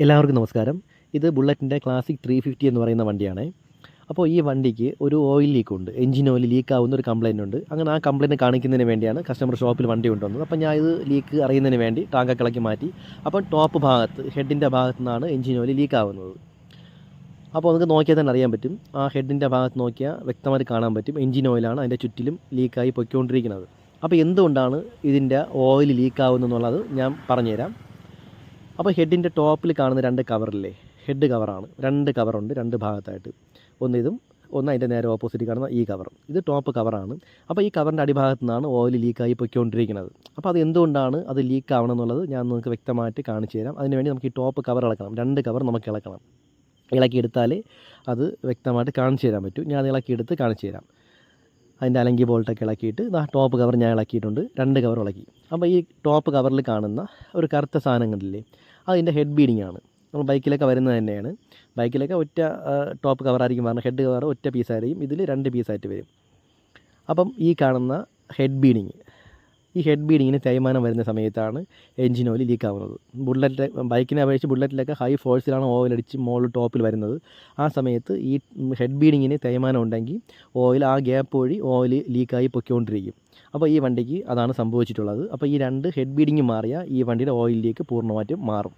എല്ലാവർക്കും നമസ്കാരം. ഇത് ബുള്ളറ്റിൻ്റെ ക്ലാസിക് 350 എന്ന് പറയുന്ന വണ്ടിയാണ്. അപ്പോൾ ഈ വണ്ടിക്ക് ഒരു ഓയിൽ ലീക്കുണ്ട്. എഞ്ചിൻ ഓയിൽ ലീക്കാവുന്ന ഒരു കംപ്ലയിൻ്റ് ഉണ്ട്. അങ്ങനെ ആ കംപ്ലയിൻറ്റ് കാണിക്കുന്നതിന് വേണ്ടിയാണ് കസ്റ്റമർ ഷോപ്പിൽ വണ്ടി കൊണ്ടുവന്നത്. അപ്പോൾ ഞാൻ ഇത് ലീക്ക് അറിയുന്നതിന് വേണ്ടി ടാങ്കൊക്കെ ഇളക്കി മാറ്റി. അപ്പോൾ ടോപ്പ് ഭാഗത്ത് ഹെഡിൻ്റെ ഭാഗത്തു നിന്നാണ് എഞ്ചിൻ ഓയിൽ ലീക്കാവുന്നത്. അപ്പോൾ നമുക്ക് നോക്കിയാൽ തന്നെ അറിയാൻ പറ്റും. ആ ഹെഡിൻ്റെ ഭാഗത്ത് നോക്കിയാൽ വ്യക്തമായിട്ട് കാണാൻ പറ്റും എഞ്ചിൻ ഓയിലാണ് അതിൻ്റെ ചുറ്റിലും ലീക്കായി പൊയ്ക്കൊണ്ടിരിക്കുന്നത്. അപ്പോൾ എന്തുകൊണ്ടാണ് ഇതിൻ്റെ ഓയിൽ ലീക്കാവുന്നതെന്നുള്ളത് ഞാൻ പറഞ്ഞുതരാം. അപ്പോൾ ഹെഡിൻ്റെ ടോപ്പിൽ കാണുന്ന രണ്ട് കവറില്ലേ, ഹെഡ് കവറാണ്. രണ്ട് കവറുണ്ട് രണ്ട് ഭാഗത്തായിട്ട്. ഒന്ന് അതിൻ്റെ നേരെ ഓപ്പോസിറ്റ് കാണുന്ന ഈ കവർ, ഇത് ടോപ്പ് കവറാണ്. അപ്പോൾ ഈ കവറിൻ്റെ അടിഭാഗത്തു നിന്നാണ് ഓയിൽ ലീക്കായി പൊയ്ക്കൊണ്ടിരിക്കുന്നത്. അപ്പോൾ അത് എന്തുകൊണ്ടാണ് അത് ലീക്ക് ആവണം എന്നുള്ളത് ഞാൻ നിങ്ങൾക്ക് വ്യക്തമായിട്ട് കാണിച്ചു തരാം. അതിനുവേണ്ടി നമുക്ക് ഈ ടോപ്പ് കവർ ഇളക്കണം. രണ്ട് കവർ നമുക്ക് ഇളക്കണം. ഇളക്കിയെടുത്താലേ അത് വ്യക്തമായിട്ട് കാണിച്ചു തരാൻ പറ്റും. ഞാൻ ഇളക്കിയെടുത്ത് കാണിച്ചു തരാം. അതിൻ്റെ അലങ്കി ബോൾട്ടൊക്കെ ഇളക്കിയിട്ട് ടോപ്പ് കവർ ഞാൻ ഇളക്കിയിട്ടുണ്ട്. രണ്ട് കവർ ഇളക്കി. അപ്പോൾ ഈ ടോപ്പ് കവറിൽ കാണുന്ന ഒരു കറുത്ത സാധനം കണ്ടില്ലേ, അതിൻ്റെ ഹെഡ് ബീഡിംഗ് ആണ്. നമ്മൾ ബൈക്കിലൊക്കെ വരുന്നത് തന്നെയാണ്. ബൈക്കിലൊക്കെ ഒറ്റ ടോപ്പ് കവറായിരിക്കും വരുന്നത്. ഹെഡ് കവർ ഒറ്റ പീസായിരിക്കും, ഇതിൽ രണ്ട് പീസായിട്ട് വരും. അപ്പം ഈ കാണുന്ന ഹെഡ് ബീഡിങ്, ഈ ഹെഡ് ബീഡിങ്ങിന് തേയ്മാനം വരുന്ന സമയത്താണ് എൻജിൻ ഓയിൽ ലീക്ക് ആവുന്നത്. ബൈക്കിനെ അപേക്ഷിച്ച് ബുള്ളറ്റിലൊക്കെ ഹൈ ഫോഴ്സിലാണ് ഓയിൽ അടിച്ച് മുകളിൽ ടോപ്പിൽ വരുന്നത്. ആ സമയത്ത് ഈ ഹെഡ് ബീഡിങ്ങിന് തേയ്മാനം ഉണ്ടെങ്കിൽ ഓയിൽ ആ ഗ്യാപ്പ് വഴി ഓയിൽ ലീക്കായി പൊയ്ക്കൊണ്ടിരിക്കും. അപ്പോൾ ഈ വണ്ടിക്ക് അതാണ് സംഭവിച്ചിട്ടുള്ളത്. അപ്പോൾ ഈ രണ്ട് ഹെഡ് ബീഡിങ് മാറിയാൽ ഈ വണ്ടിയുടെ ഓയിൽ ലീക്ക് പൂർണ്ണമായിട്ടും മാറും.